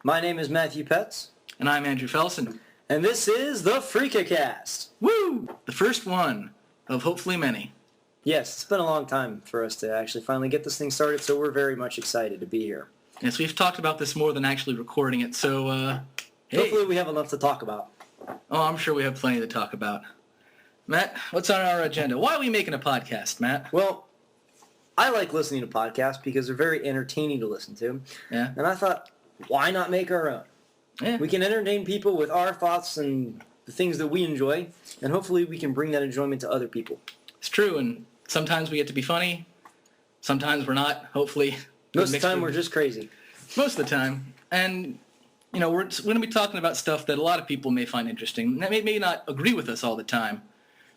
My name is Matthew Petz. And I'm Andrew Felsen. And this is the Freakacast. Woo! The first one of hopefully many. Yes, it's been a long time for us to actually finally get this thing started, so we're very much excited to be here. Yes, we've talked about this more than actually recording it, so, hey. Hopefully we have enough to talk about. Oh, I'm sure we have plenty to talk about. Matt, what's on our agenda? Why are we making a podcast, Matt? Well, I like listening to podcasts because they're very entertaining to listen to. Yeah. And I thought, why not make our own? Yeah. We can entertain people with our thoughts and the things that we enjoy, and hopefully we can bring that enjoyment to other people. It's true, and sometimes we get to be funny. Sometimes we're not, hopefully. Most of the time we're just crazy. Most of the time. And, you know, we're going to be talking about stuff that a lot of people may find interesting. That may not agree with us all the time,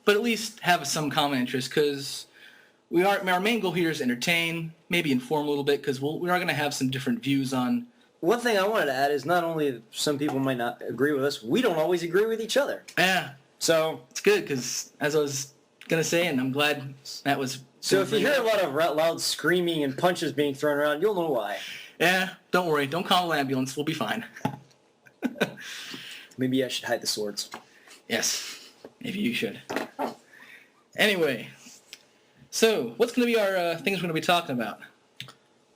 but at least have some common interest, because our main goal here is entertain, maybe inform a little bit, because we are going to have some different views on. One thing I wanted to add is not only that some people might not agree with us, we don't always agree with each other. Yeah. So it's good, because as I was going to say, and I'm glad that was. So if you hear a lot of loud screaming and punches being thrown around, you'll know why. Yeah, don't worry. Don't call an ambulance. We'll be fine. Maybe I should hide the swords. Yes, maybe you should. Anyway, so what's going to be our things we're going to be talking about?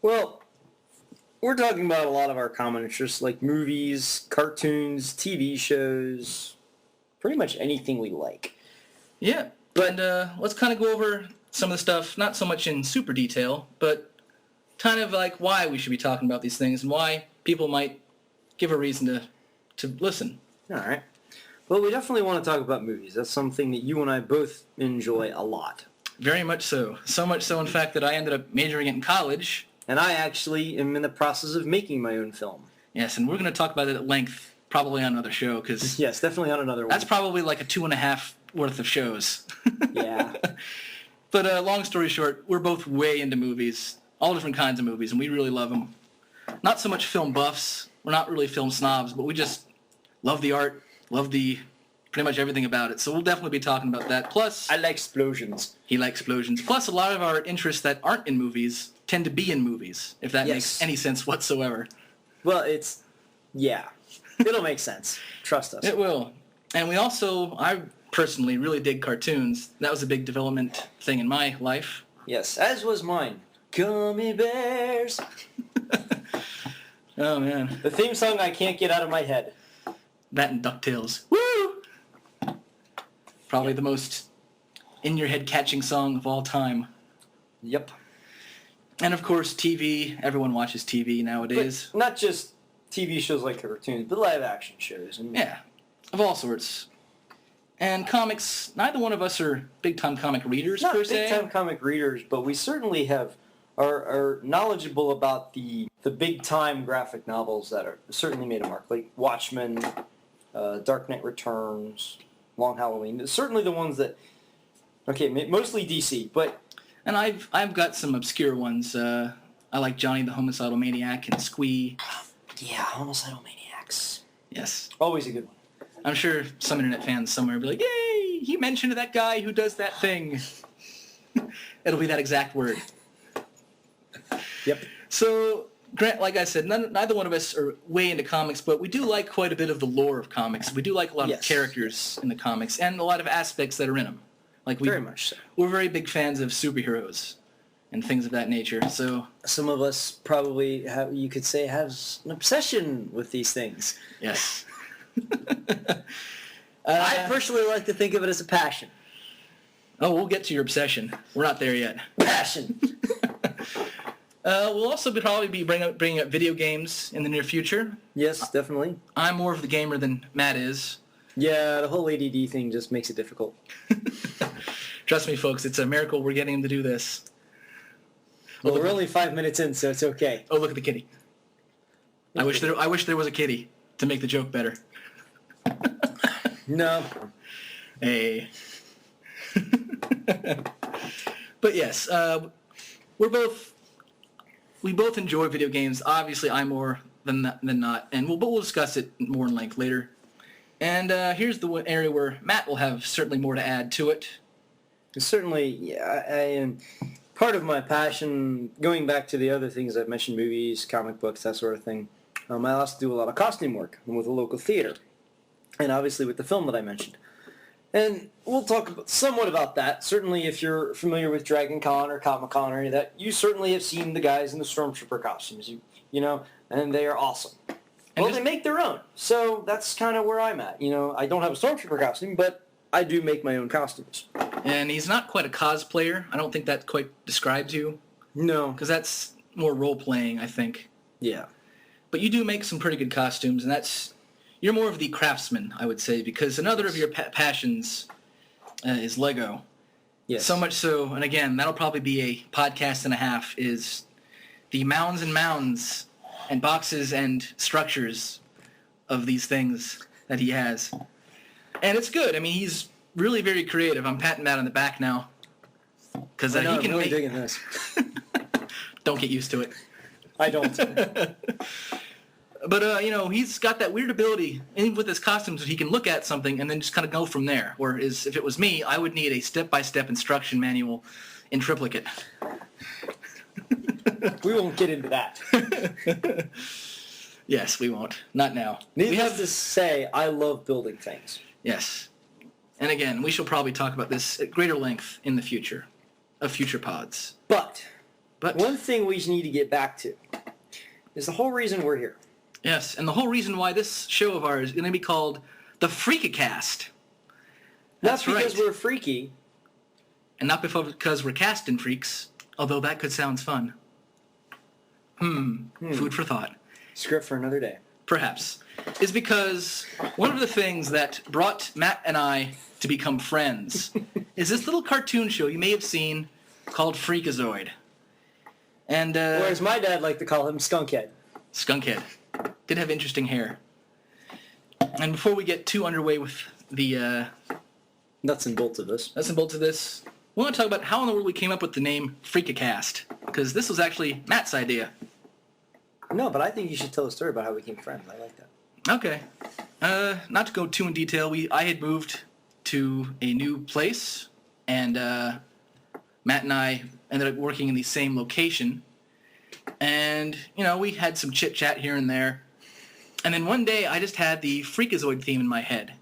Well, we're talking about a lot of our common interests, like movies, cartoons, TV shows, pretty much anything we like. Yeah, but let's kind of go over some of the stuff, not so much in super detail, but kind of like why we should be talking about these things and why people might give a reason to listen. All right. Well, we definitely want to talk about movies. That's something that you and I both enjoy a lot. Very much so. So much so, in fact, that I ended up majoring in college. And I actually am in the process of making my own film. Yes, and we're going to talk about it at length, probably on another show, because yes, definitely on another one. That's probably like a 2.5 worth of shows. Yeah. But long story short, we're both way into movies, all different kinds of movies, and we really love them. Not so much film buffs. We're not really film snobs, but we just love the art, love pretty much everything about it. So we'll definitely be talking about that. Plus, I like explosions. He likes explosions. Plus, a lot of our interests that aren't in movies tend to be in movies, if that makes any sense whatsoever. Well, it'll make sense. Trust us. It will. And I personally really dig cartoons. That was a big development thing in my life. Yes, as was mine. Gummy bears. Oh, man. The theme song I can't get out of my head. That and DuckTales. Woo! Probably the most in-your-head catching song of all time. Yep. And, of course, TV. Everyone watches TV nowadays. But not just TV shows like cartoons, but live-action shows. Yeah, of all sorts. And comics, neither one of us are big-time comic readers, per se. Not big-time comic readers, but we certainly are knowledgeable about the big-time graphic novels that are certainly made a mark, like Watchmen, Dark Knight Returns, Long Halloween. Certainly the ones that, mostly DC, but... And I've got some obscure ones. I like Johnny the Homicidal Maniac and Squee. Yeah, Homicidal Maniacs. Yes. Always a good one. I'm sure some internet fans somewhere will be like, yay, he mentioned that guy who does that thing. It'll be that exact word. Yep. So, Grant, like I said, neither one of us are way into comics, but we do like quite a bit of the lore of comics. We do like a lot of characters in the comics and a lot of aspects that are in them. Very much so. We're very big fans of superheroes and things of that nature. So some of us probably have an obsession with these things. Yes. I personally like to think of it as a passion. Oh, we'll get to your obsession. We're not there yet. Passion. We'll also probably be bringing up video games in the near future. Yes, definitely. I'm more of the gamer than Matt is. Yeah, the whole ADD thing just makes it difficult. Trust me, folks, it's a miracle we're getting him to do this. Well, we're only 5 minutes in, so it's okay. Oh, look at the kitty. I wish there was a kitty to make the joke better. No. Hey. But yes, we both enjoy video games. Obviously, I more than not, and we'll discuss it more in length later. And here's the area where Matt will have certainly more to add to it. Certainly, yeah, I am part of my passion, going back to the other things I've mentioned, movies, comic books, that sort of thing. I also do a lot of costume work with a local theater, and obviously with the film that I mentioned. And we'll talk somewhat about that. Certainly, if you're familiar with Dragon Con or Comic-Con or any of that, you certainly have seen the guys in the Stormtrooper costumes, you know, and they are awesome. Well, they make their own, so that's kind of where I'm at. You know, I don't have a Stormtrooper costume, but I do make my own costumes. And he's not quite a cosplayer. I don't think that quite describes you. No. Because that's more role-playing, I think. Yeah. But you do make some pretty good costumes, and you're more of the craftsman, I would say, because another of your passions is Lego. Yes. So much so, and again, that'll probably be a podcast and a half, is the mounds and mounds and boxes and structures of these things that he has. And it's good. I mean, he's really very creative. I'm patting Matt on the back now. Because he can I'm really digging this. Don't get used to it. I don't. But, you know, he's got that weird ability, even with his costumes, that he can look at something and then just kind of go from there. Whereas if it was me, I would need a step-by-step instruction manual in triplicate. We won't get into that. Yes, we won't. Not now. Needless to say, I love building things. Yes. And again, we shall probably talk about this at greater length in the future, of future pods. But one thing we need to get back to is the whole reason we're here. Yes, and the whole reason why this show of ours is going to be called the Freakacast. Not because right. we're freaky. And not because we're casting freaks, although that could sound fun. Food for thought. Script for another day. Perhaps. Is because one of the things that brought Matt and I to become friends is this little cartoon show you may have seen called Freakazoid. And or as my dad liked to call him, Skunkhead. Skunkhead. Did have interesting hair. And before we get too underway with the nuts and bolts of this, we want to talk about how in the world we came up with the name Freakacast, because this was actually Matt's idea. No, but I think you should tell a story about how we became friends. I like that. Okay. Not to go too in detail, I had moved to a new place, and Matt and I ended up working in the same location. And, you know, we had some chit-chat here and there. And then one day I just had the Freakazoid theme in my head.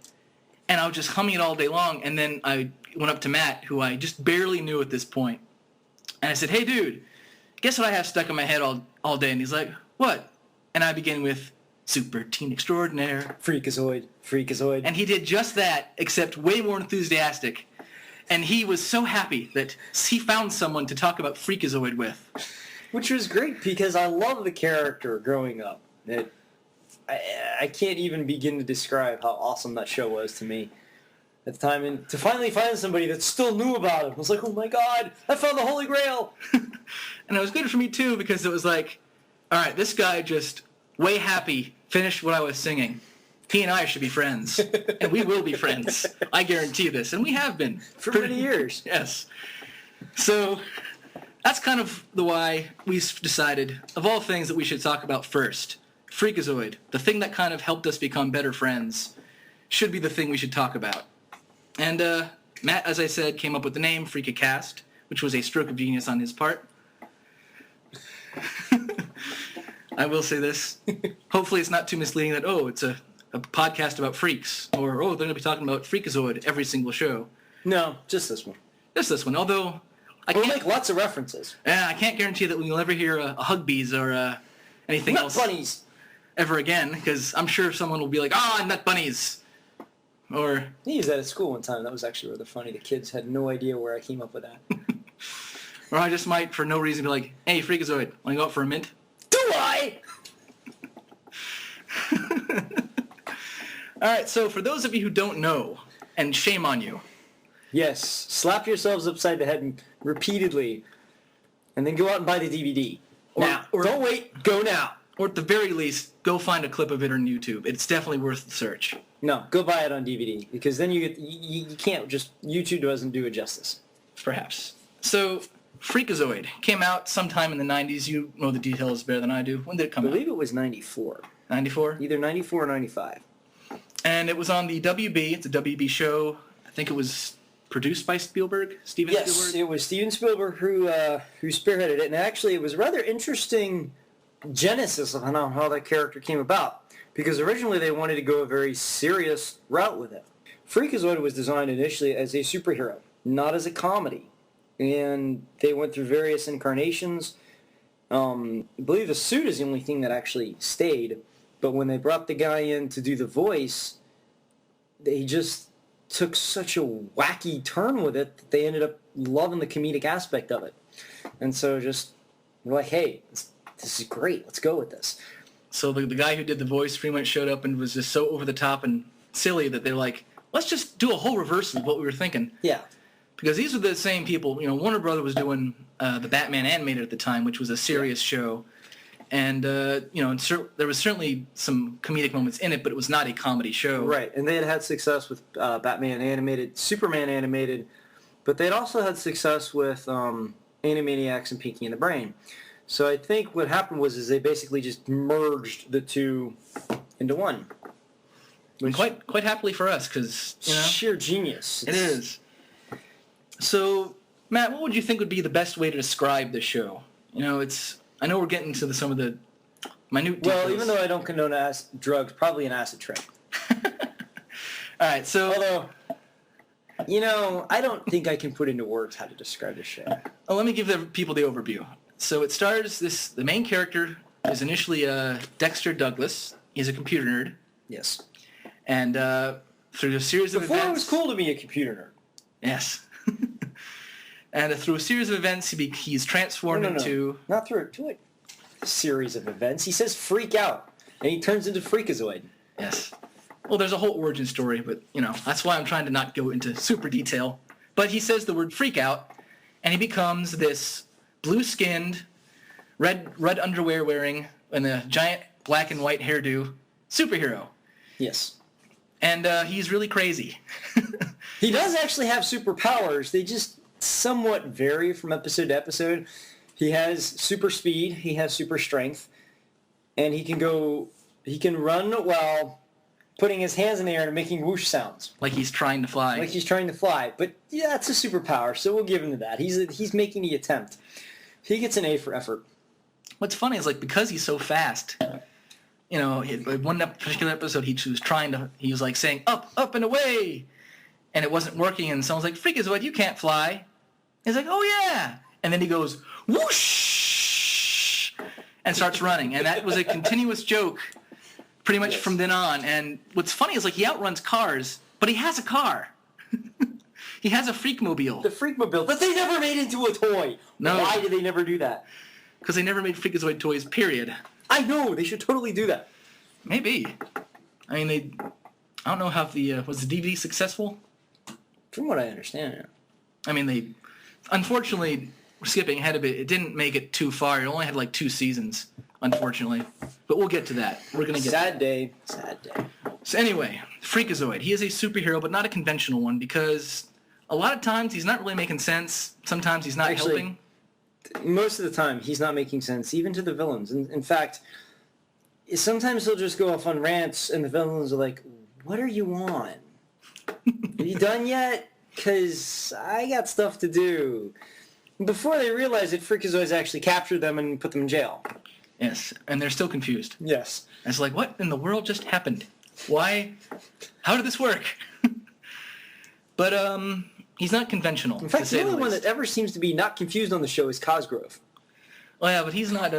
And I was just humming it all day long, and then I went up to Matt, who I just barely knew at this point. And I said, "Hey, dude, guess what I have stuck in my head all day?" And he's like, "What?" And I begin with, "Super Teen Extraordinaire. Freakazoid, Freakazoid." And he did just that, except way more enthusiastic. And he was so happy that he found someone to talk about Freakazoid with. Which was great, because I love the character growing up. I can't even begin to describe how awesome that show was to me at the time. And to finally find somebody that still knew about him, I was like, oh my god, I found the Holy Grail! And it was good for me, too, because it was like, all right, this guy just way happy finished what I was singing. He and I should be friends. And we will be friends. I guarantee this. And we have been. For many years. Yes. So that's kind of the why we decided, of all things, that we should talk about first. Freakazoid, the thing that kind of helped us become better friends, should be the thing we should talk about. And Matt, as I said, came up with the name Freakacast, which was a stroke of genius on his part. I will say this. Hopefully it's not too misleading that, it's a podcast about freaks, or, they're going to be talking about Freakazoid every single show. No, just this one. Just this one, although we'll make lots of references. I can't guarantee that we'll ever hear a Hugbees or anything else. Nut bunnies! Ever again, because I'm sure someone will be like, nut bunnies! Or... I used that at school one time. That was actually rather funny. The kids had no idea where I came up with that. Or I just might, for no reason, be like, "Hey, Freakazoid, want to go out for a mint?" Do I? All right, so for those of you who don't know, and shame on you. Yes, slap yourselves upside the head repeatedly, and then go out and buy the DVD. Now, don't wait, go now. Or at the very least, go find a clip of it on YouTube. It's definitely worth the search. No, go buy it on DVD, because then you can't just... YouTube doesn't do it justice. Perhaps. So, Freakazoid came out sometime in the 90s. You know the details better than I do. When did it come out? I believe it was 94. 94? Either 94 or 95. And it was on the WB. It's a WB show. I think it was produced by Spielberg? Steven Spielberg? Yes, it was Steven Spielberg who spearheaded it. And actually, it was a rather interesting genesis of how that character came about. Because originally they wanted to go a very serious route with it. Freakazoid was designed initially as a superhero, not as a comedy. And they went through various incarnations. I believe the suit is the only thing that actually stayed. But when they brought the guy in to do the voice, they just took such a wacky turn with it that they ended up loving the comedic aspect of it. And so just, we're like, hey, this is great. Let's go with this. So the guy who did the voice pretty much showed up and was just so over the top and silly that they're like, let's just do a whole reversal of what we were thinking. Yeah. Because these are the same people. Warner Brothers was doing the Batman animated at the time, which was a serious show. And, there was certainly some comedic moments in it, but it was not a comedy show. Right. And they had success with Batman animated, Superman animated, but they'd also had success with Animaniacs and Pinky and the Brain. So I think what happened was they basically just merged the two into one. Which, quite happily for us, because, sheer genius. It is. So, Matt, what would you think would be the best way to describe the show? I know we're getting to some of the minute details. Well, even though I don't condone drugs, probably an acid trip. All right, so... Although, I don't think I can put into words how to describe the show. Well, let me give the people the overview. So it stars the main character is initially Dexter Douglas. He's a computer nerd. Yes. And through a series of events... Before it was cool to be a computer nerd. Yes. And through a series of events, he's transformed into... Not through a series of events. He says freak out, and he turns into Freakazoid. Yes. Well, there's a whole origin story, but, that's why I'm trying to not go into super detail. But he says the word freak out, and he becomes this blue-skinned, red underwear wearing, and a giant black and white hairdo superhero. Yes. And he's really crazy. He does actually have superpowers. They just somewhat vary from episode to episode. He has super speed. He has super strength. And he can run while putting his hands in the air and making whoosh sounds. Like he's trying to fly. But yeah, it's a superpower, so we'll give him to that. He's making the attempt. He gets an A for effort. What's funny is, because he's so fast... one particular episode, he was like saying, up and away, and it wasn't working, and someone's like, Freakazoid, you can't fly. He's like, oh yeah, and then he goes, whoosh, and starts running, and that was a continuous joke, pretty much from then on, and what's funny is, he outruns cars, but he has a car. He has a Freakmobile. The Freakmobile that they never made into a toy. No. Why did they never do that? Because they never made Freakazoid toys, period. I know, they should totally do that. Maybe. I mean, I don't know how was the DVD successful? From what I understand, yeah. I mean, unfortunately, we're skipping ahead a bit. It didn't make it too far. It only had 2 seasons, unfortunately. But we'll get to that. We're going to get Sad day. So anyway, Freakazoid. He is a superhero, but not a conventional one, because a lot of times he's not really making sense. Sometimes he's not helping. Most of the time, he's not making sense, even to the villains. In fact, sometimes he'll just go off on rants, and the villains are like, what are you on? Are you done yet? Because I got stuff to do. Before they realize it, Freakazoid's actually captured them and put them in jail. Yes, and they're still confused. Yes. And it's like, what in the world just happened? Why? How did this work? But, he's not conventional. In fact, the only one that ever seems to be not confused on the show is Cosgrove. Oh yeah, but he's not,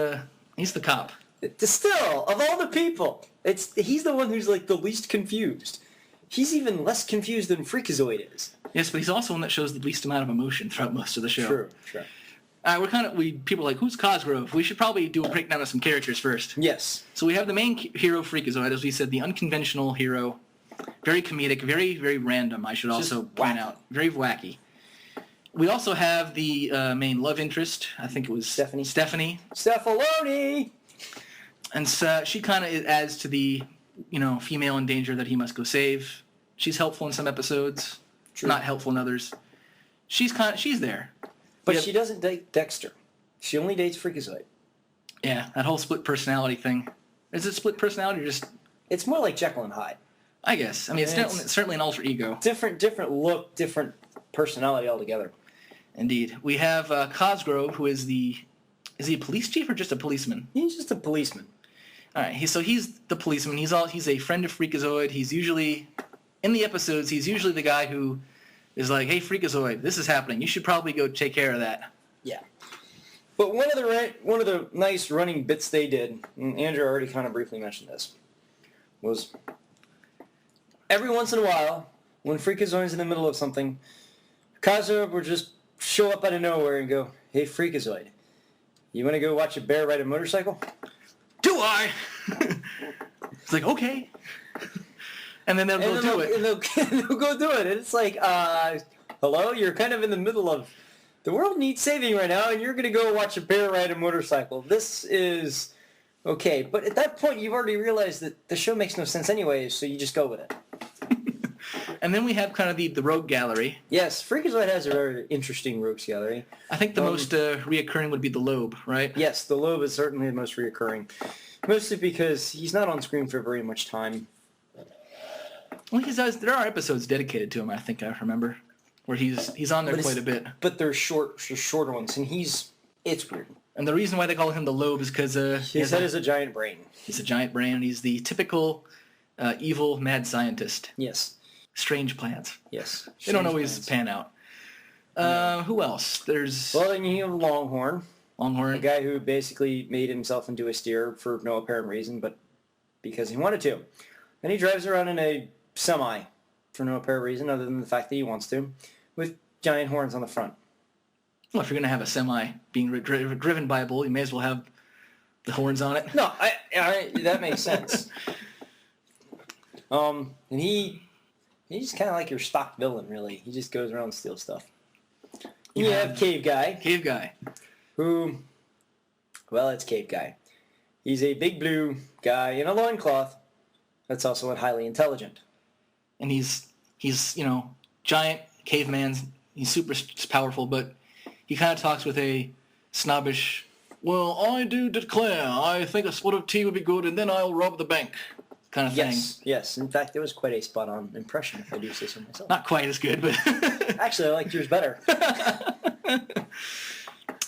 he's the cop. Still, of all the people, he's the one who's the least confused. He's even less confused than Freakazoid is. Yes, but he's also one that shows the least amount of emotion throughout most of the show. True. All right, people are like, who's Cosgrove? We should probably do a breakdown of some characters first. Yes. So we have the main hero, Freakazoid, as we said, the unconventional hero. Very comedic, very, very random, I should also point out. Very wacky. We also have the main love interest. I think it was Stephanie. Stephaloni! And so she kind of adds to the, female in danger that he must go save. She's helpful in some episodes, not helpful in others. She's there. But she doesn't date Dexter. She only dates Freakazoid. Yeah, that whole split personality thing. Is it split personality or just... It's more like Jekyll and Hyde. I guess. I mean, it's certainly an alter ego. Different look, different personality altogether. Indeed. We have Cosgrove, who is the Is he a police chief or just a policeman? He's just a policeman. All right. So he's the policeman. He's a friend of Freakazoid. He's usually in the episodes. He's usually the guy who is like, "Hey, Freakazoid, this is happening. You should probably go take care of that." Yeah. But one of the nice running bits they did, and Andrew already kind of briefly mentioned this, was every once in a while, when Freakazoid's in the middle of something, Freakazoid would just show up out of nowhere and go, "Hey, Freakazoid, you want to go watch a bear ride a motorcycle?" Do I? It's like, okay. And then they'll go do it. And they'll go do it. And it's like, hello? You're kind of in the middle of, the world needs saving right now, and you're going to go watch a bear ride a motorcycle. This is okay. But at that point, you've already realized that the show makes no sense anyway, so you just go with it. And then we have kind of the rogue gallery. Yes, Freakazoid has a very interesting rogues gallery. I think the most reoccurring would be the Lobe, right? Yes, the Lobe is certainly the most reoccurring. Mostly because he's not on screen for very much time. Well, there are episodes dedicated to him, I think I remember, where he's on there quite a bit. But they're shorter ones, and it's weird. And the reason why they call him the Lobe is because his head is a giant brain. He's a giant brain, and he's the typical evil mad scientist. Yes. Strange plans. Yes. They don't always pan out. Who else? Well, then you have Longhorn. Longhorn. A guy who basically made himself into a steer for no apparent reason, but because he wanted to. And he drives around in a semi for no apparent reason other than the fact that he wants to, with giant horns on the front. Well, if you're going to have a semi being driven by a bull, you may as well have the horns on it. No, that makes sense. And he's kind of like your stock villain, really. He just goes around and steals stuff. You have Cave Guy. Cave Guy. Who, well, it's Cave Guy. He's a big blue guy in a loincloth that's also highly intelligent. And he's giant caveman. He's super powerful, but he kind of talks with a snobbish, "Well, I do declare, I think a split of tea would be good, and then I'll rob the bank," kind of thing. Yes. In fact, it was quite a spot-on impression, if I do say so myself. Not quite as good, but... Actually, I liked yours better.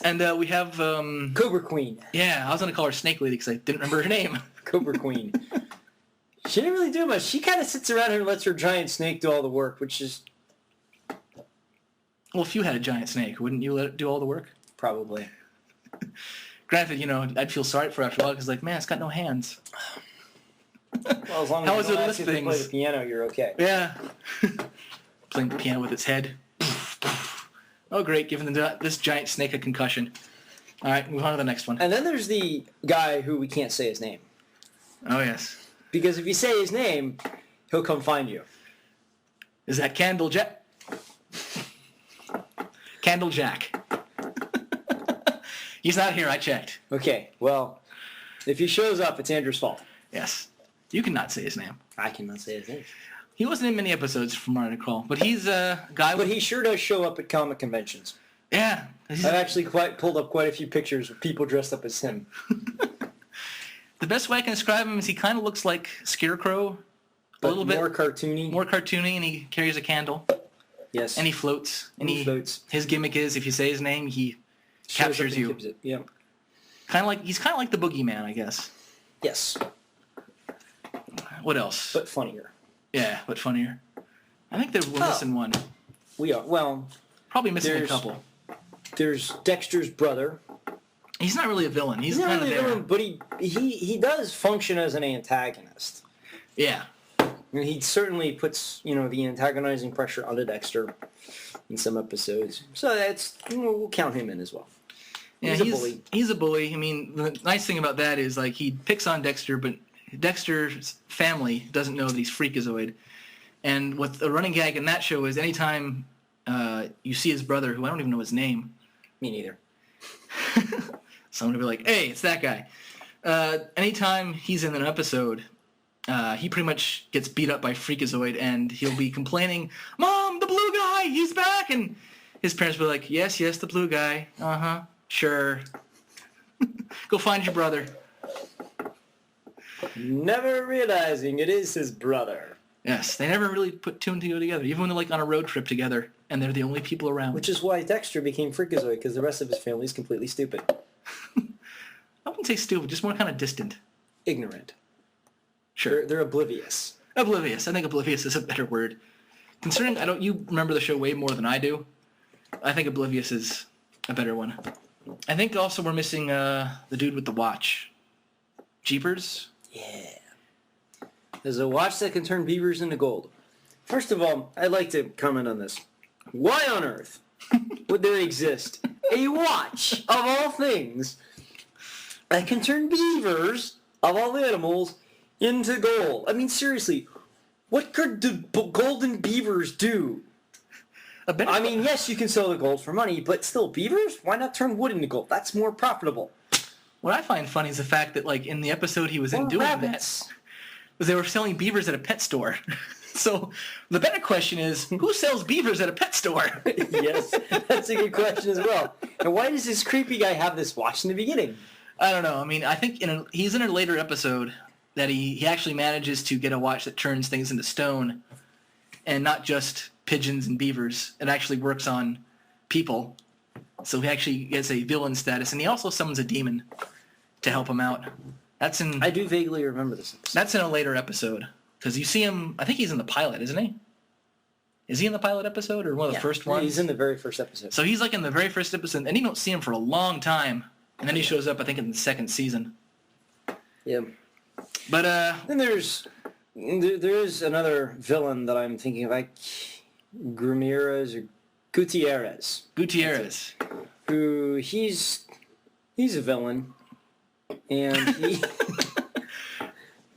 And we have... Cobra Queen. Yeah, I was going to call her Snake Lady because I didn't remember her name. Cobra Queen. She didn't really do much. She kind of sits around and lets her giant snake do all the work, which is... Well, if you had a giant snake, wouldn't you let it do all the work? Probably. Granted, I'd feel sorry for it after a while because, like, man, it's got no hands. Well, as long as you don't ask it to play the piano, you're okay. Yeah. Playing the piano with its head. Oh, great, giving this giant snake a concussion. All right, move on to the next one. And then there's the guy who we can't say his name. Oh, yes. Because if you say his name, he'll come find you. Is that Candle Jack? Candle Jack. He's not here, I checked. Okay, well, if he shows up, it's Andrew's fault. Yes. You cannot say his name. I cannot say his name. He wasn't in many episodes from what I recall, but he's a guy with... But he sure does show up at comic conventions. Yeah. I've actually pulled up quite a few pictures of people dressed up as him. The best way I can describe him is he kind of looks like Scarecrow. But a little bit more cartoony. More cartoony, and he carries a candle. Yes. And he floats. And he floats. His gimmick is, if you say his name, he captures you. Yeah. He's kind of like the boogeyman, I guess. Yes. What else? But funnier. Yeah, but funnier. I think we're missing one. We are. Well, probably missing a couple. There's Dexter's brother. He's not really a villain. He's not kind really of a villain, but he does function as an antagonist. Yeah. And he certainly puts, the antagonizing pressure onto Dexter in some episodes. So we'll count him in as well. Yeah, he's a bully. He's a bully. I mean, the nice thing about that is, like, he picks on Dexter, but Dexter's family doesn't know that he's Freakazoid. And what the running gag in that show is anytime you see his brother, who I don't even know his name. Me neither. Someone will be like, hey, it's that guy. Anytime he's in an episode, he pretty much gets beat up by Freakazoid, and he'll be complaining, "Mom, the blue guy, he's back!" And his parents will be like, yes, the blue guy. Uh-huh, sure. Go find your brother. Never realizing it is his brother. Yes, they never really put two and two together, even when they're like on a road trip together, and they're the only people around. Which is why Dexter became Freakazoid, because the rest of his family is completely stupid. I wouldn't say stupid, just more kind of distant. Ignorant. Sure. They're oblivious. Oblivious. I think oblivious is a better word. Considering you remember the show way more than I do, I think oblivious is a better one. I think also we're missing the dude with the watch. Jeepers? Yeah. There's a watch that can turn beavers into gold. First of all, I'd like to comment on this. Why on earth would there exist a watch, of all things, that can turn beavers, of all animals, into gold? I mean, seriously, what could the golden beavers do? I mean, yes, you can sell the gold for money, but still, beavers? Why not turn wood into gold? That's more profitable. What I find funny is the fact that, like, in the episode he was in Or doing rabbits. that, was they were selling beavers at a pet store. So the better question is, who sells beavers at a pet store? Yes, that's a good question as well. And why does this creepy guy have this watch in the beginning? I don't know. I mean, I think he's in a later episode that he actually manages to get a watch that turns things into stone and not just pigeons and beavers. It actually works on people. So he actually gets a villain status, and he also summons a demon to help him out. I do vaguely remember this episode. That's in a later episode. Because you see him, I think he's in the pilot, isn't he? Is he in the pilot episode or one of the first ones? He's in the very first episode. So he's like in the very first episode, and you don't see him for a long time. And then he shows up, I think, in the second season. Yeah. But, Then there is another villain that I'm thinking of, like Gutierrez. Gutierrez. Who he's a villain. And he...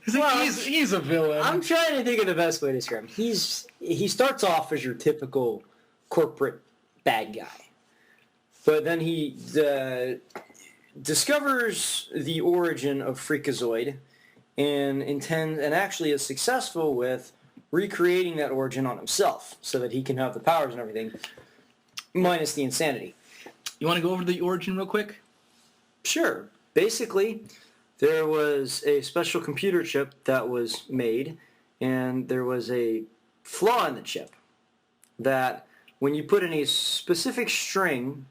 He's a villain. I'm trying to think of the best way to describe him. He starts off as your typical corporate bad guy. But then he discovers the origin of Freakazoid and actually is successful with recreating that origin on himself so that he can have the powers and everything, minus the insanity. You want to go over the origin real quick? Sure. Basically, there was a special computer chip that was made, and there was a flaw in the chip that when you put in a specific string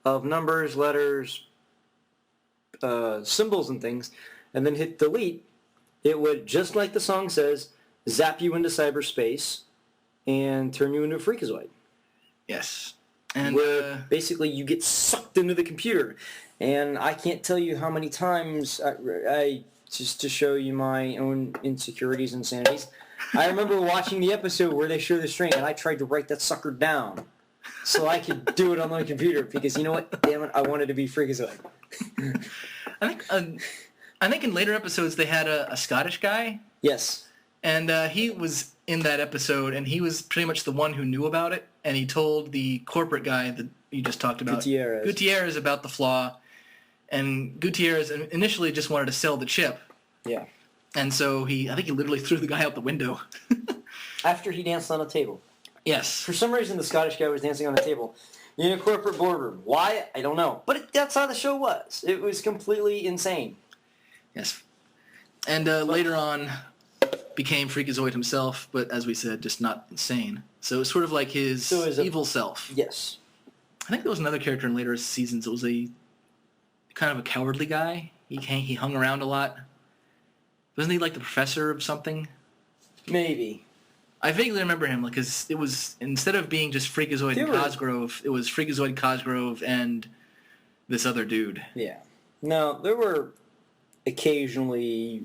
of numbers, letters, symbols, and things, and then hit delete, it would, just like the song says, zap you into cyberspace and turn you into a Freakazoid. Yes. And where basically you get sucked into the computer. And I can't tell you how many times I just to show you my own insecurities and sanities, I remember watching the episode where they show the string, and I tried to write that sucker down so I could do it on my computer because, you know what? Damn it, I wanted to be Freakazoid. I think in later episodes they had a Scottish guy. Yes. And he was in that episode, and he was pretty much the one who knew about it, and he told the corporate guy that you just talked about, Gutierrez, about the flaw, and Gutierrez initially just wanted to sell the chip. Yeah. And so I think he literally threw the guy out the window. After he danced on a table. Yes. For some reason, the Scottish guy was dancing on a table in a corporate boardroom. Why? I don't know. But that's how the show was. It was completely insane. Yes. And later on became Freakazoid himself, but as we said, just not insane. So it's sort of like his evil self. Yes. I think there was another character in later seasons that was a kind of a cowardly guy. He hung around a lot. Wasn't he like the professor of something? Maybe. I vaguely remember him, because it was, instead of being just Freakazoid and Cosgrove, it was Freakazoid, Cosgrove, and this other dude. Yeah. No, there were occasionally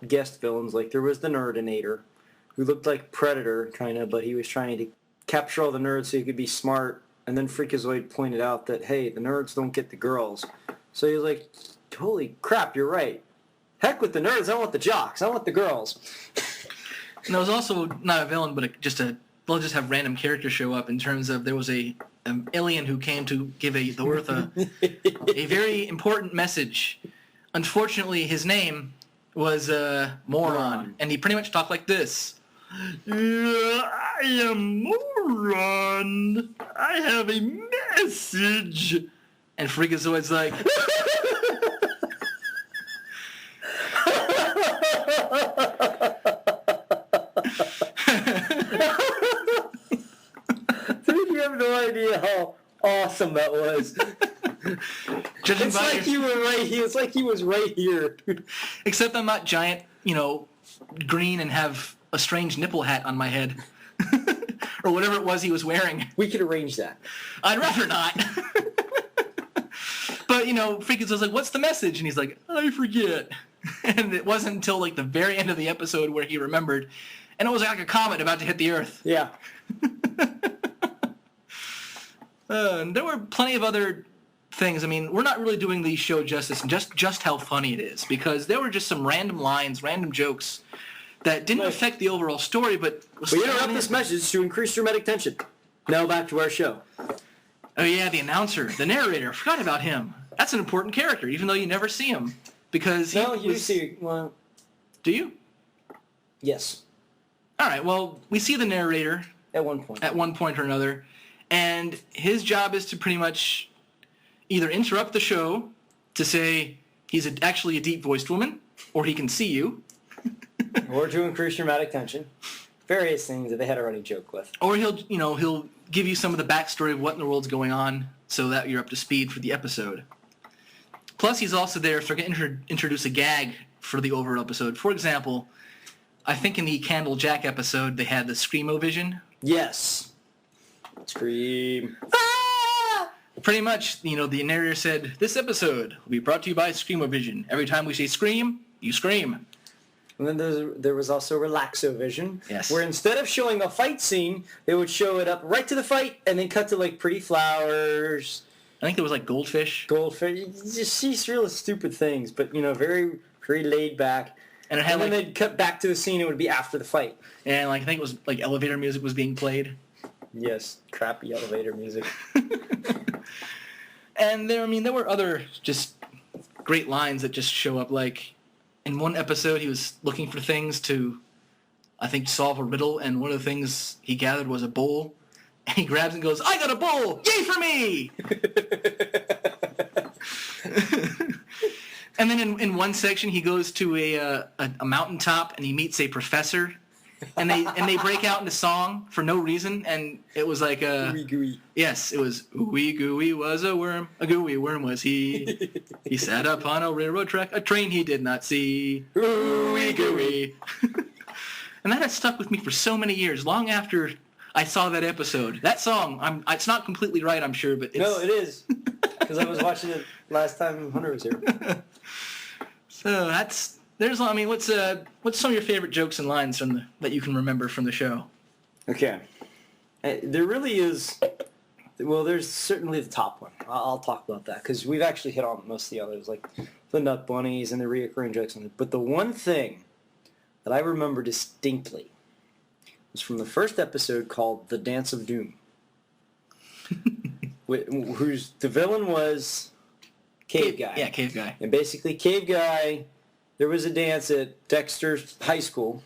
guest villains. Like, there was the Nerdinator, who looked like Predator, kind of, but he was trying to capture all the nerds so he could be smart. And then Freakazoid pointed out that, hey, the nerds don't get the girls. So he was like, holy crap, you're right. Heck with the nerds, I want the jocks, I want the girls. And there was also not a villain, but they'll just have random characters show up in terms of there was an alien who came to give the Earth a very important message. Unfortunately, his name was Moron, and he pretty much talked like this. I am Moron. I have a message. And Freakazoid's like... Dude, you have no idea how awesome that was. Judging It's by like you were right here. It's like he was right here. Except I'm not giant, green and have a strange nipple hat on my head. Or whatever it was he was wearing. We could arrange that. I'd rather not. But, Freakazoid was like, what's the message? And he's like, I forget. And it wasn't until, like, the very end of the episode where he remembered. And it was like a comet about to hit the Earth. Yeah. And there were plenty of other things. I mean, we're not really doing the show justice and just how funny it is. Because there were just some random lines, random jokes that didn't affect the overall story, but... We interrupt this message to increase dramatic tension. Now back to our show. Oh yeah, the announcer, the narrator. I forgot about him. That's an important character, even though you never see him. Because you see... Well... Do you? Yes. All right, well, we see the narrator... At one point. At one point or another. And his job is to pretty much either interrupt the show to say he's actually a deep-voiced woman, or he can see you. Or to increase dramatic tension. Various things that they had a running joke with. Or he'll give you some of the backstory of what in the world's going on so that you're up to speed for the episode. Plus, he's also there if they're going to introduce a gag for the overall episode. For example, I think in the Candle Jack episode, they had the Screamo-Vision. Yes. Scream. Ah! Pretty much, the narrator said, this episode will be brought to you by Screamo-Vision. Every time we say scream, you scream. And then there was also Relaxo-Vision, yes, where instead of showing a fight scene, they would show it up right to the fight and then cut to, like, pretty flowers. I think there was, like, goldfish. Goldfish. You just see real stupid things, but, very, very laid back. And it had, then they'd cut back to the scene, it would be after the fight. And, I think it was, elevator music was being played. Yes, crappy elevator music. And there were other just great lines that just show up, like... In one episode, he was looking for things to, I think, solve a riddle, and one of the things he gathered was a bowl. And he grabs and goes, I got a bowl! Yay for me! And then in one section, he goes to a mountaintop, and he meets a professor. And they break out into song for no reason, and it was like a... Ooey gooey. Yes, it was, ooey gooey was a worm, a gooey worm was he. He sat upon a railroad track, a train he did not see. Ooey gooey. And that has stuck with me for so many years, long after I saw that episode. That song, it's not completely right, I'm sure, but it's... No, it is. Because I was watching it last time Hunter was here. So that's... what's some of your favorite jokes and lines that you can remember from the show? Okay. There really is... Well, there's certainly the top one. I'll talk about that, because we've actually hit on most of the others, like the Nut Bunnies and the reoccurring jokes. But the one thing that I remember distinctly was from the first episode called The Dance of Doom, the villain was Cave Guy. Yeah, Cave Guy. And basically, Cave Guy... There was a dance at Dexter's high school,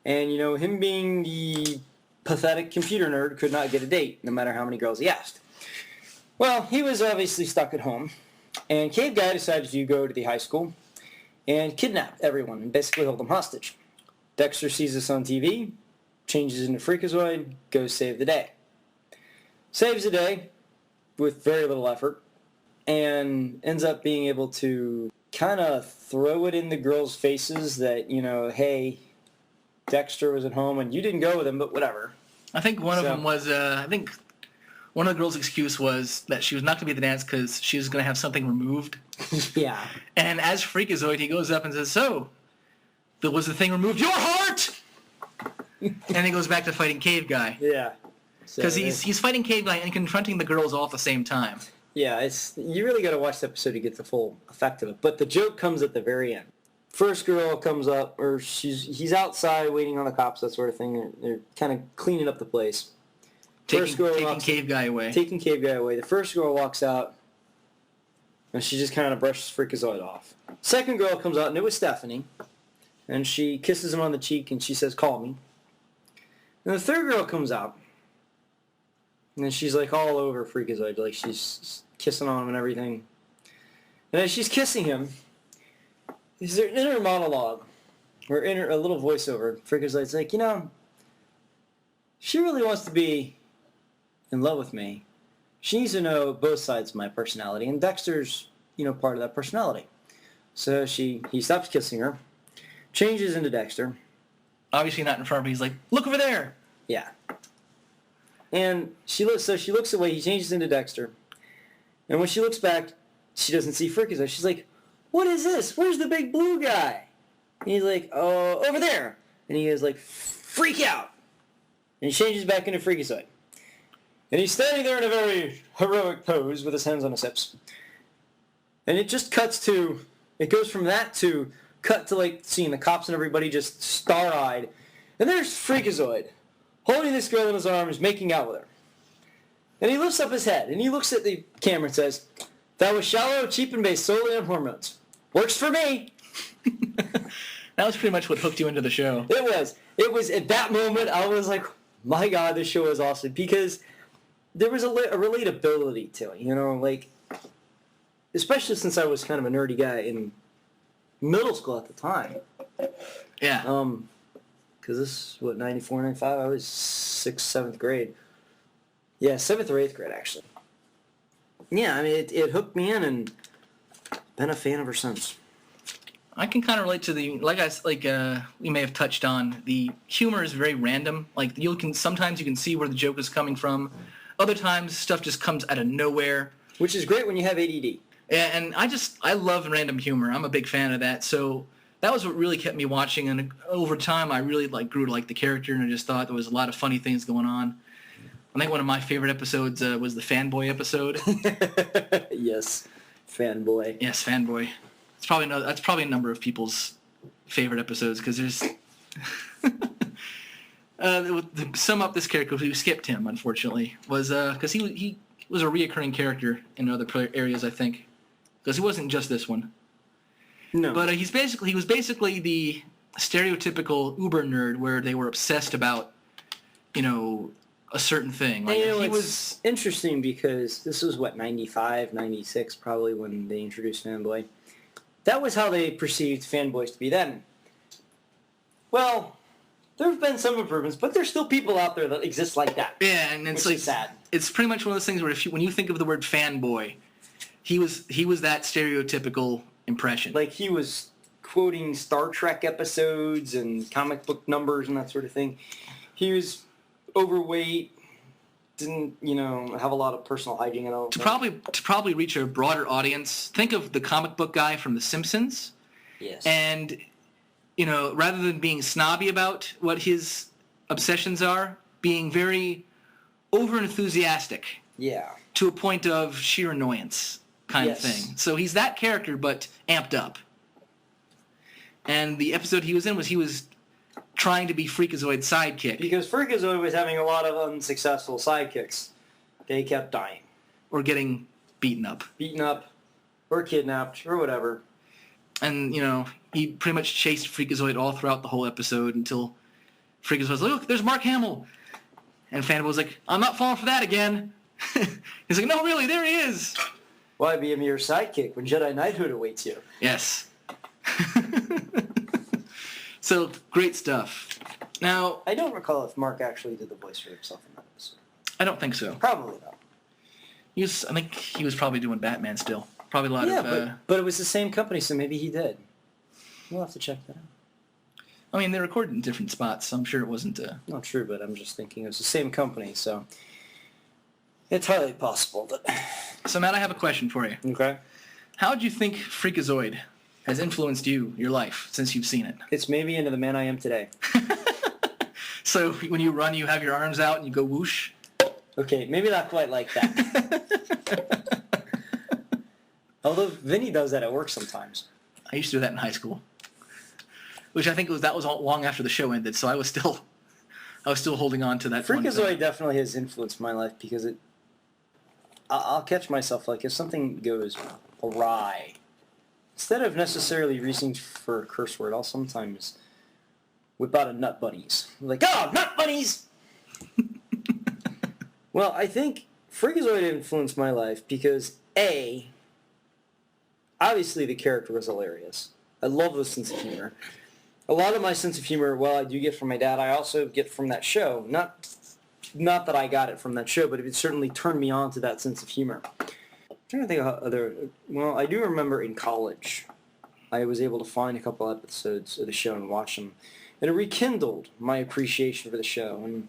and, him being the pathetic computer nerd could not get a date, no matter how many girls he asked. Well, he was obviously stuck at home, and Cave Guy decided to go to the high school and kidnap everyone and basically hold them hostage. Dexter sees this on TV, changes into Freakazoid, goes save the day. Saves the day with very little effort, and ends up being able to kind of throw it in the girls' faces that, hey, Dexter was at home and you didn't go with him, but whatever. I think one of them was, one of the girls' excuse was that she was not going to be at the dance because she was going to have something removed. Yeah. And as Freakazoid, he goes up and says, so, was the thing removed? Your heart! And he goes back to fighting Cave Guy. Yeah. Because he's fighting Cave Guy and confronting the girls all at the same time. Yeah, you really got to watch the episode to get the full effect of it. But the joke comes at the very end. First girl comes up, or he's outside waiting on the cops, that sort of thing. They're kind of cleaning up the place. Taking Cave Guy away. Taking Cave Guy away. The first girl walks out, and she just kind of brushes Freakazoid off. Second girl comes out, and it was Stephanie, and she kisses him on the cheek, and she says, call me. And the third girl comes out, and then she's like all over Freakazoid, like she's kissing on him and everything. And as she's kissing him, is there an inner monologue, or a little voiceover. Freakazoid's like, she really wants to be in love with me, she needs to know both sides of my personality, and Dexter's, part of that personality. So he stops kissing her, changes into Dexter. Obviously not in front of her. He's like, look over there. Yeah. And she looks away. He changes into Dexter. And when she looks back, she doesn't see Freakazoid. She's like, what is this? Where's the big blue guy? And he's like, oh, over there. And he is like, freak out. And he changes back into Freakazoid. And he's standing there in a very heroic pose with his hands on his hips. And it just it goes from that to cut to like seeing the cops and everybody just star-eyed. And there's Freakazoid, holding this girl in his arms, making out with her. And he lifts up his head, and he looks at the camera and says, that was shallow, cheap, and based solely on hormones. Works for me. That was pretty much what hooked you into the show. It was. It was at that moment, I was like, my God, this show is awesome. Because there was a relatability to it, especially since I was kind of a nerdy guy in middle school at the time. Yeah. Because this, 94, 95? I was 6th, 7th grade. Yeah, 7th or 8th grade, actually. Yeah, I mean, it hooked me in, and been a fan ever since. I can kind of relate to we may have touched on, the humor is very random. Like, sometimes you can see where the joke is coming from. Other times, stuff just comes out of nowhere. Which is great when you have ADD. Yeah, and I love random humor. I'm a big fan of that. So that was what really kept me watching. And over time, I really grew to like the character, and I just thought there was a lot of funny things going on. I think one of my favorite episodes was the Fanboy episode. Yes, Fanboy. Yes, Fanboy. That's probably a number of people's favorite episodes because there's. To sum up this character, who skipped him, unfortunately, was because he was a reoccurring character in other areas, I think, because he wasn't just this one. No, but he was basically the stereotypical Uber nerd where they were obsessed about, a certain thing. Like, and, he was interesting because this was 95, 96 probably when they introduced Fanboy. That was how they perceived fanboys to be then. Well, there have been some improvements, but there's still people out there that exist like that. Yeah, and it's like sad. It's pretty much one of those things where when you think of the word fanboy, he was that stereotypical impression. Like he was quoting Star Trek episodes and comic book numbers and that sort of thing. He was overweight, didn't have a lot of personal hygiene at all. To probably reach a broader audience, think of the comic book guy from The Simpsons. Yes. And rather than being snobby about what his obsessions are, being very over-enthusiastic. Yeah. To a point of sheer annoyance kind of thing. So he's that character, but amped up. And the episode he was in he was trying to be Freakazoid's sidekick. Because Freakazoid was having a lot of unsuccessful sidekicks. They kept dying. Or getting beaten up. Or kidnapped, or whatever. And, he pretty much chased Freakazoid all throughout the whole episode until Freakazoid was like, look, there's Mark Hamill. And Fanboy was like, I'm not falling for that again. He's like, no, really, there he is. Why be a mere sidekick when Jedi Knighthood awaits you? Yes. So, great stuff. Now, I don't recall if Mark actually did the voice for himself in that episode. I don't think so. Probably not. I think he was probably doing Batman still. Probably a lot of... but it was the same company, so maybe he did. We'll have to check that out. I mean, they recorded in different spots, so I'm sure it wasn't... Not true, but I'm just thinking it was the same company, so... It's highly possible that... So, Matt, I have a question for you. Okay. How do you think Freakazoid has influenced your life, since you've seen it? It's made me into the man I am today. So, when you run, you have your arms out and you go whoosh? Okay, maybe not quite like that. Although Vinny does that at work sometimes. I used to do that in high school. Which I think that was long after the show ended, so I was still holding on to that. Freakazoid definitely has influenced my life because I'll catch myself if something goes awry, instead of necessarily reaching for a curse word, I'll sometimes whip out a nut bunnies. Like, oh, nut bunnies! Well, I think Freakazoid influenced my life because obviously the character was hilarious. I love the sense of humor. A lot of my sense of humor, I do get from my dad, I also get from that show. Not not that I got it from that show, but it certainly turned me on to that sense of humor. I'm trying to think of other. Well, I do remember in college, I was able to find a couple episodes of the show and watch them, and it rekindled my appreciation for the show. And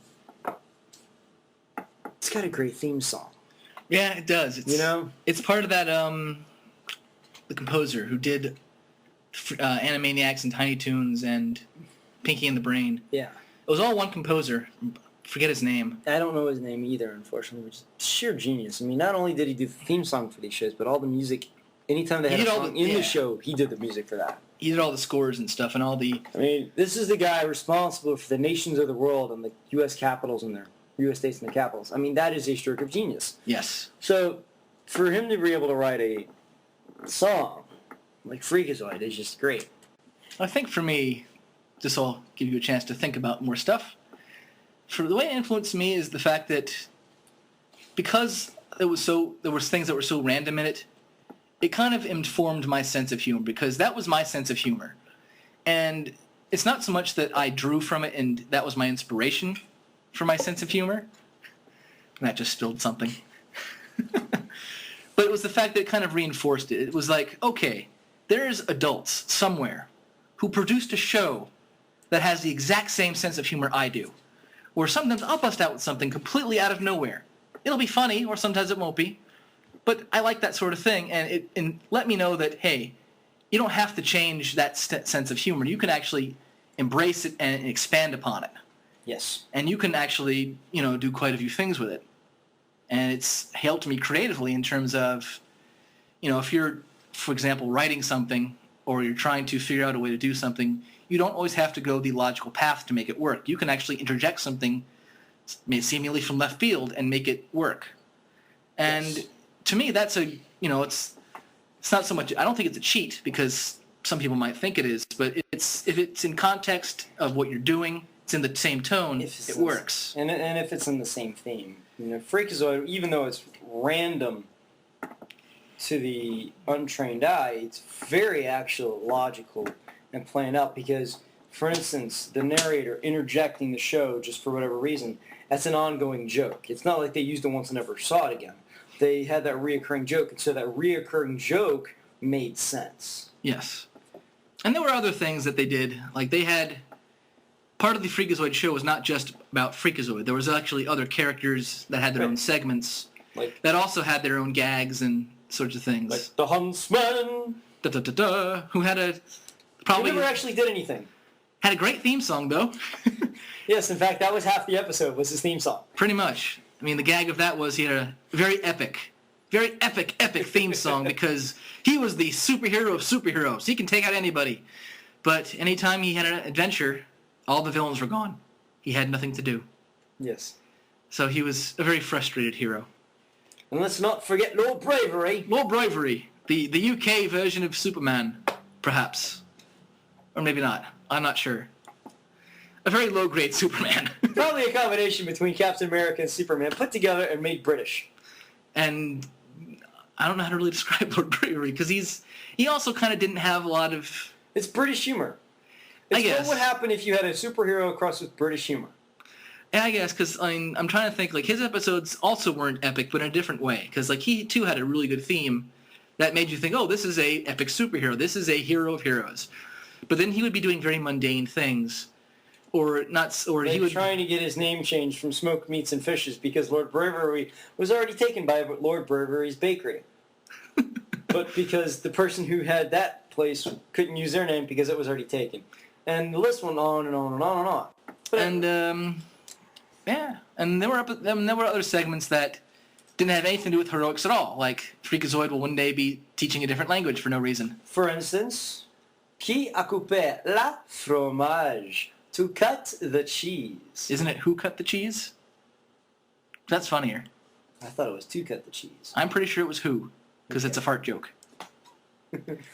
it's got a great theme song. Yeah, it does. It's part of that the composer who did Animaniacs and Tiny Toons and Pinky and the Brain. Yeah. It was all one composer. Forget his name. I don't know his name either, unfortunately, which is sheer genius. I mean, not only did he do the theme song for these shows, but all the music, anytime they had a song in the show, he did the music for that. He did all the scores and stuff and all the... I mean, this is the guy responsible for the nations of the world and the U.S. capitals and their U.S. states and the capitals. I mean, that is a stroke of genius. Yes. So, for him to be able to write a song like Freakazoid is just great. I think for me, this will give you a chance to think about more stuff. For the way it influenced me is the fact that because there was things that were so random in it, it kind of informed my sense of humor because that was my sense of humor. And it's not so much that I drew from it and that was my inspiration for my sense of humor. That just spilled something. But it was the fact that it kind of reinforced it. It was like, okay, there's adults somewhere who produced a show that has the exact same sense of humor I do. Or sometimes I'll bust out with something completely out of nowhere. It'll be funny, or sometimes it won't be. But I like that sort of thing, and let me know that, hey, you don't have to change that sense of humor. You can actually embrace it and expand upon it. Yes. And you can actually, do quite a few things with it. And it's helped me creatively in terms of, if you're, for example, writing something or you're trying to figure out a way to do something, you don't always have to go the logical path to make it work. You can actually interject something seemingly from left field and make it work. And to me, that's it's not so much, I don't think it's a cheat because some people might think it is, but if it's in context of what you're doing, it's in the same tone, it works. And if it's in the same theme. Freakazoid, even though it's random to the untrained eye, it's very actual, logical, and planned out because, for instance, the narrator interjecting the show just for whatever reason, that's an ongoing joke. It's not like they used it once and never saw it again. They had that reoccurring joke, and so that reoccurring joke made sense. Yes. And there were other things that they did. Like they had... Part of the Freakazoid show was not just about Freakazoid. There was actually other characters that had their own segments that also had their own gags and sorts of things. Like the Huntsman! Who had a... Probably He never actually did anything. Had a great theme song, though. Yes, in fact, that was half the episode, was his theme song. Pretty much. I mean, the gag of that was he had a very epic theme song because he was the superhero of superheroes. He can take out anybody. But anytime he had an adventure, all the villains were gone. He had nothing to do. Yes. So he was a very frustrated hero. And let's not forget Lord Bravery. Lord Bravery, the UK version of Superman, perhaps. Or maybe not. I'm not sure. A very low-grade Superman. Probably a combination between Captain America and Superman put together and made British. And I don't know how to really describe Lord Bravery, because he also kind of didn't have a lot of... It's British humor. It's I guess. What would happen if you had a superhero crossed with British humor? Yeah, I guess, because I'm trying to think, his episodes also weren't epic, but in a different way. Because, he, too, had a really good theme that made you think, oh, this is a epic superhero. This is a hero of heroes. But then he would be doing very mundane things. Or not, or like he would... trying to get his name changed from Smoked Meats and Fishes because Lord Bravery was already taken by Lord Bravery's Bakery. But because the person who had that place couldn't use their name because it was already taken. And the list went on and on and on and on. But yeah. And there were other segments that didn't have anything to do with heroics at all. Like, Freakazoid will one day be teaching a different language for no reason. For instance, qui a coupé la fromage? To cut the cheese. Isn't it who cut the cheese? That's funnier. I thought it was to cut the cheese. I'm pretty sure it was who, because it's a fart joke.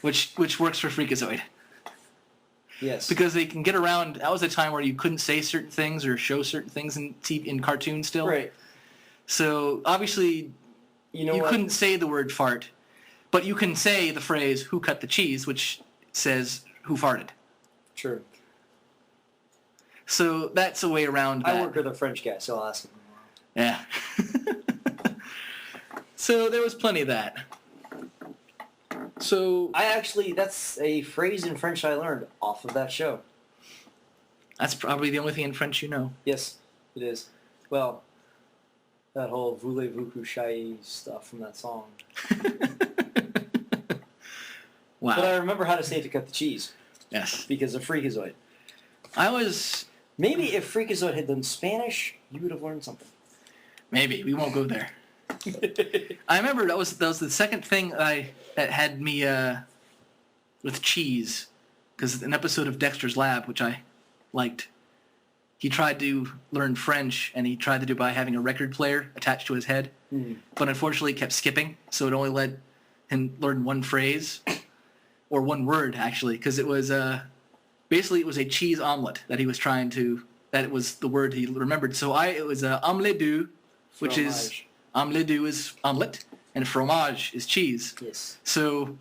which works for Freakazoid. Yes. Because they can get around. That was a time where you couldn't say certain things or show certain things in cartoons still. Right. So obviously, you couldn't say the word fart, but you can say the phrase "who cut the cheese," which says "who farted." True. So that's a way around that. I work with a French guy, so I'll ask him. Yeah. So there was plenty of that. So That's a phrase in French I learned off of that show. that's probably the only thing in French you know. Yes, it is. Well, that whole voulez-vous coucher stuff from that song. Wow. But I remember how to say it to cut the cheese. Yes. Because of Freakazoid. Maybe if Freakazoid had done Spanish, you would have learned something. Maybe. We won't go there. I remember that was the second thing that had me with cheese, because an episode of Dexter's Lab, which I liked, he tried to learn French, and he tried to do it by having a record player attached to his head, but unfortunately it kept skipping, so it only let him learn one phrase, or one word, actually, because it was basically it was a cheese omelet that he was trying to, that it was the word he remembered. So it was omelette du, which is... Omelette du is omelette, and fromage is cheese. Yes. So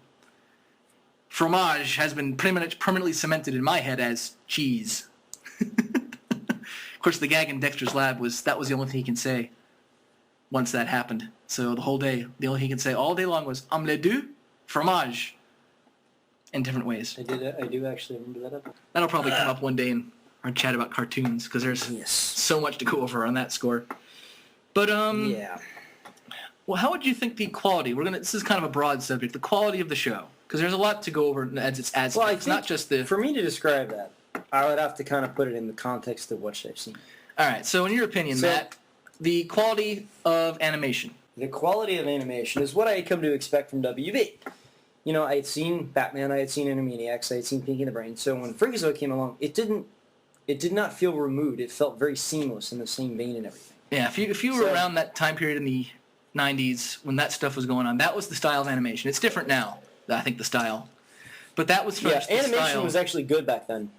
fromage has been pretty much permanently cemented in my head as cheese. Of course, the gag in Dexter's Lab was the only thing he can say once that happened. So the whole day, the only thing he can say all day long was omelette du, fromage, in different ways. I do actually remember that. That'll probably come up one day in our chat about cartoons, because there's so much to go over on that score. But yeah. Well, how would you think the quality? This is kind of a broad subject. The quality of the show, because there's a lot to go over as it's not just the. For me to describe that, I would have to kind of put it in the context of what I've seen. All right. So, in your opinion, Matt, the quality of animation. The quality of animation is what I had come to expect from WB. You know, I had seen Batman, I had seen Animaniacs, I had seen Pinky and the Brain. So when Freakazoid came along, it did not feel removed. It felt very seamless in the same vein and everything. Yeah. If you were around that time period in the 90s when that stuff was going on, that was the style of animation. It's different now, I think, the style, but that was first. Yeah, animation was actually good back then.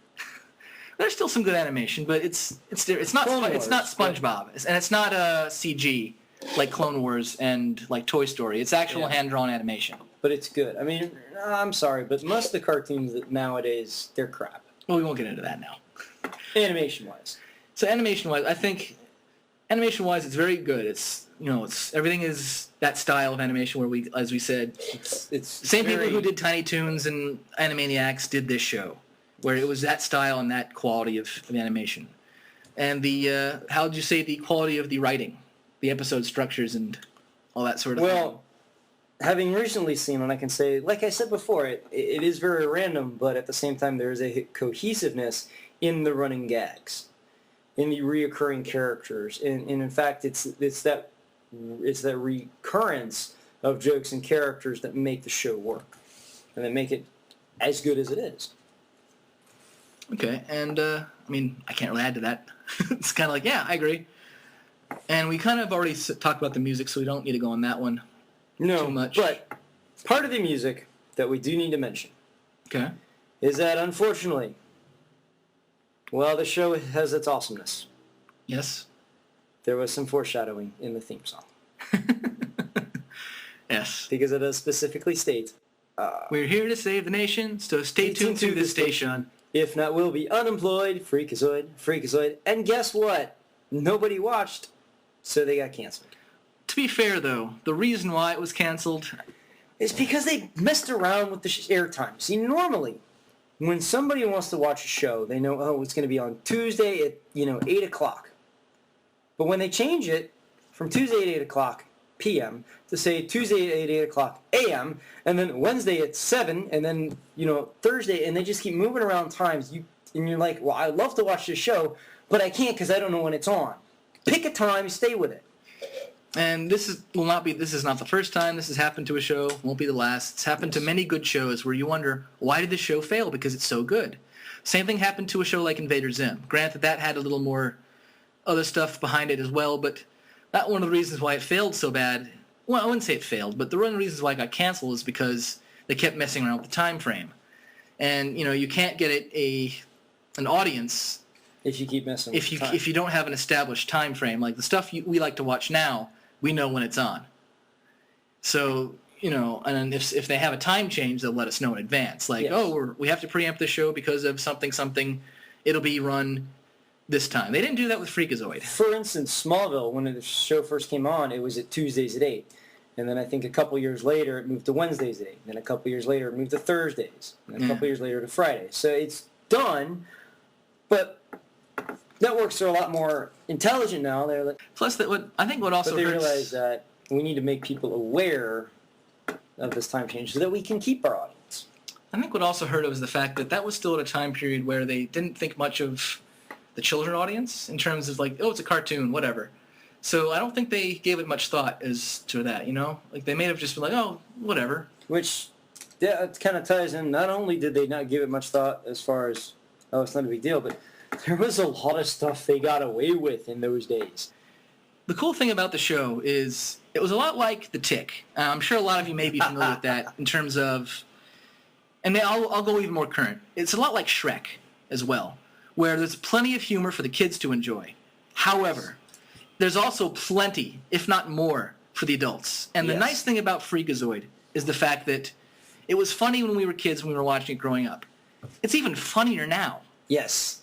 There's still some good animation, but it's not SpongeBob, and it's not CG like Clone Wars and like Toy Story. It's actual hand-drawn animation. But it's good. I mean, I'm sorry, but most of the cartoons that nowadays, they're crap. Well, we won't get into that now. Animation-wise. So animation-wise, I think animation-wise, it's very good. It's everything is that style of animation where as we said, it's same people who did Tiny Toons and Animaniacs did this show, where it was that style and that quality of animation. And the how would you say the quality of the writing, the episode structures, and all that sort of thing? Well, having recently seen one, I can say, like I said before, it is very random, but at the same time, there is a cohesiveness in the running gags, in the reoccurring characters, and in fact, it's that recurrence of jokes and characters that make the show work, and that make it as good as it is. Okay, and I mean, I can't really add to that. It's kind of like, yeah, I agree. And we kind of already talked about the music, so we don't need to go on that one too much. But part of the music that we do need to mention is that, unfortunately, well, the show has its awesomeness. Yes. There was some foreshadowing in the theme song. Yes. Because it does specifically state, we're here to save the nation, so stay tuned to this station. If not, we'll be unemployed. Freakazoid, Freakazoid. And guess what? Nobody watched, so they got canceled. To be fair, though, the reason why it was canceled is because they messed around with the airtime. See, normally, when somebody wants to watch a show, they know, oh, it's going to be on Tuesday at, 8 o'clock. But when they change it from Tuesday at 8 o'clock p.m. to, say, Tuesday at 8 o'clock a.m., and then Wednesday at 7, and then, Thursday, and they just keep moving around times, and you're like, well, I'd love to watch this show, but I can't because I don't know when it's on. Pick a time, stay with it. And this is not the first time this has happened to a show, won't be the last. It's happened to many good shows where you wonder, why did the show fail? Because it's so good. Same thing happened to a show like Invader Zim. Granted, that had a little more other stuff behind it as well, but that one of the reasons why it failed so bad, well, I wouldn't say it failed, but one of the reasons why it got canceled is because they kept messing around with the time frame. And, you can't get an audience if you keep messing with the time. If you don't have an established time frame. Like the stuff we like to watch now, we know when it's on. So, and if they have a time change, they'll let us know in advance. Like, yes. We have to preempt the show because of something. It'll be run this time. They didn't do that with Freakazoid. For instance, Smallville, when the show first came on, it was at Tuesdays at 8. And then I think a couple years later, it moved to Wednesdays at 8. And then a couple years later, it moved to Thursdays. And then a couple years later to Fridays. So it's done, but networks are a lot more intelligent now. They're like, Plus, I think what also but they hurts... realize that we need to make people aware of this time change so that we can keep our audience. I think what also hurt it was the fact that was still at a time period where they didn't think much of the children audience in terms of like, oh, it's a cartoon, whatever. So I don't think they gave it much thought as to that, you know? Like, they may have just been like, oh, whatever. Which, yeah, it kind of ties in. Not only did they not give it much thought as far as, oh, it's not a big deal, but there was a lot of stuff they got away with in those days. The cool thing about the show is it was a lot like The Tick. I'm sure a lot of you may be familiar with that in terms of... And I'll go even more current. It's a lot like Shrek as well, where there's plenty of humor for the kids to enjoy. However, there's also plenty, if not more, for the adults. And the nice thing about Freakazoid is the fact that it was funny when we were kids, when we were watching it growing up. It's even funnier now. Yes.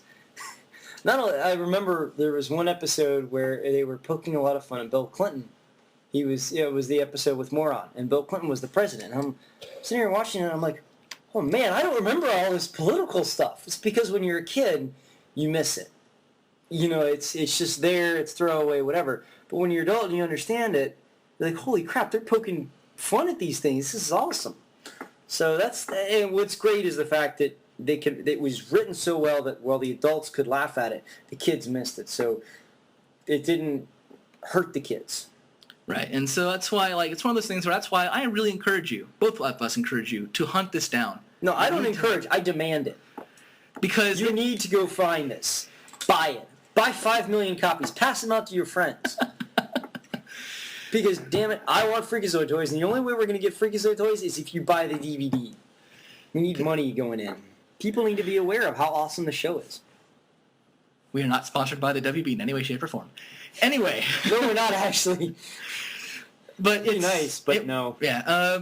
Not only, I remember there was one episode where they were poking a lot of fun at Bill Clinton. It was the episode with Moron, and Bill Clinton was the president. I'm sitting here watching it, and I'm like, oh man, I don't remember all this political stuff. It's because when you're a kid, you miss it. You know, it's just there, it's throwaway, whatever. But when you're an adult and you understand it, you're like, holy crap, they're poking fun at these things. This is awesome. So and what's great is the fact that it was written so well that while the adults could laugh at it, the kids missed it. So it didn't hurt the kids. Right, and so that's why, like, it's one of those things where that's why I really encourage you, both of us encourage you, to hunt this down. No, I don't encourage, I demand it. Because you need to go find this. Buy it. Buy 5 million copies. Pass them out to your friends. Because, damn it, I want Freakazoid toys, and the only way we're going to get Freakazoid toys is if you buy the DVD. We need money going in. People need to be aware of how awesome the show is. We are not sponsored by the WB in any way, shape, or form. Anyway. No, we're not actually. But it's nice, but no. Yeah.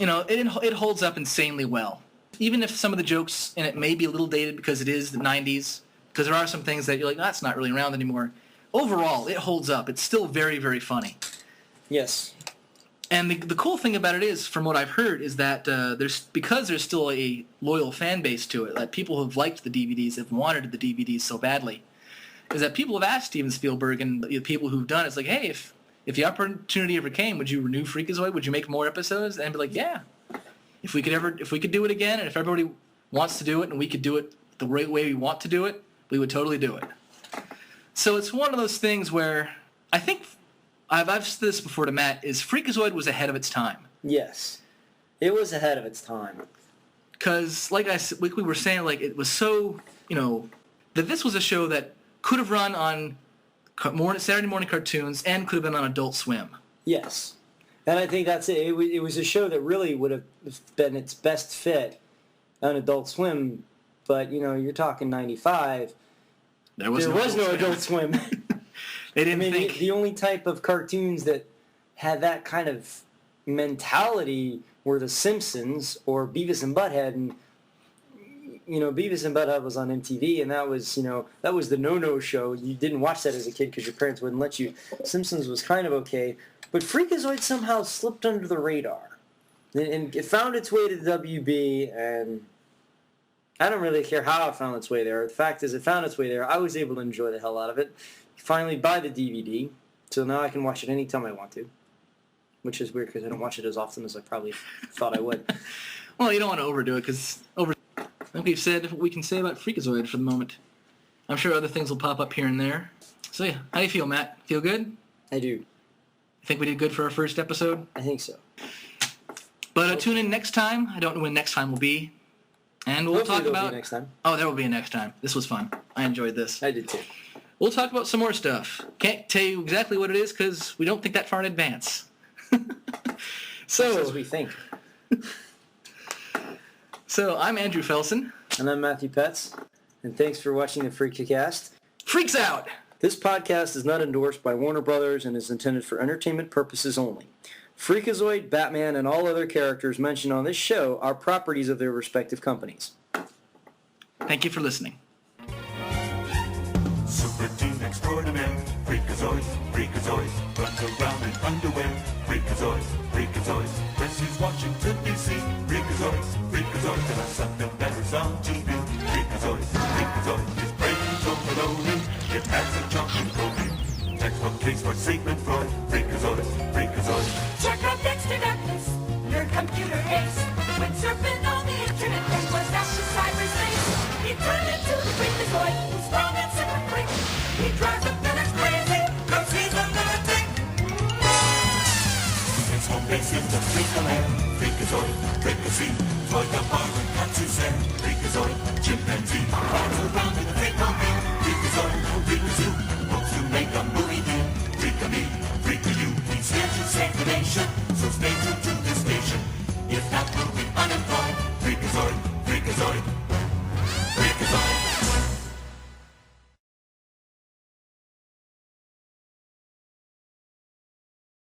You know, it holds up insanely well. Even if some of the jokes in it may be a little dated because it is the 90s, because there are some things that you're like, that's not really around anymore. Overall, it holds up. It's still very, very funny. Yes. And the cool thing about it is, from what I've heard, is that because there's still a loyal fan base to it, like people who have liked the DVDs, have wanted the DVDs so badly, is that people have asked Steven Spielberg and the people who've done it, it's like, hey, if the opportunity ever came, would you renew Freakazoid? Would you make more episodes? And I'd be like, yeah. If we could do it again, and if everybody wants to do it, and we could do it the right way we want to do it, we would totally do it. So it's one of those things where I think I've said this before to Matt, is Freakazoid was ahead of its time. Yes. It was ahead of its time. Because, like we were saying, like, it was so, you know, that this was a show that could have run on Saturday morning cartoons and could have been on Adult Swim. Yes. And I think that's it. It was a show that really would have been its best fit on Adult Swim, but, you know, you're talking 95. There was no Adult Swim. They didn't think... The only type of cartoons that had that kind of mentality were The Simpsons or Beavis and Butthead, and, you know, Beavis and Butthead was on MTV, and that was the no-no show. You didn't watch that as a kid because your parents wouldn't let you. Simpsons was kind of okay, but Freakazoid somehow slipped under the radar, and it found its way to the WB, and I don't really care how it found its way there. The fact is, it found its way there. I was able to enjoy the hell out of it. Finally buy the DVD, so now I can watch it anytime I want to, which is weird because I don't watch it as often as I probably thought I would. Well, you don't want to overdo it because I think we've said what we can say about Freakazoid for the moment. I'm sure other things will pop up here and there. So yeah, how do you feel, Matt? Feel good? I do. You think we did good for our first episode? I think so. But tune in next time. I don't know when next time will be. And we'll Hopefully talk there'll about... be next time. Oh, there will be a next time. This was fun. I enjoyed this. I did too. We'll talk about some more stuff. Can't tell you exactly what it is because we don't think that far in advance. So, as we think. So, I'm Andrew Felsen. And I'm Matthew Petz. And thanks for watching the Freakacast. Freaks out! This podcast is not endorsed by Warner Brothers and is intended for entertainment purposes only. Freakazoid, Batman, and all other characters mentioned on this show are properties of their respective companies. Thank you for listening. tournament. Freakazoid, Freakazoid, runs around in underwear. Freakazoid, Freakazoid, rescues Washington DC. Freakazoid, Freakazoid, and our Sunday letters on TV. Freakazoid, Freakazoid, his brain's overloaded. It has a chocolate coating. Textbook case for Sigmund Freud. Freakazoid, Freakazoid. Check out Dexter Douglas, your computer ace. When surfing on the internet, there was Dr. Cyberspace. He turned into the Freakazoid, who's strong and super quick. He drives the villains crazy, cause he's a lunatic. His home base is the Freakaland. Freakazoid, Freakazoid, Toy the Barber, Katsuzen. Freakazoid, chimpanzee, runs around in the Freakoland. Freakazoid, Freakazoo, hopes to make a movie deal. Freaka me, Freaka you, he's here to save the nation. So stay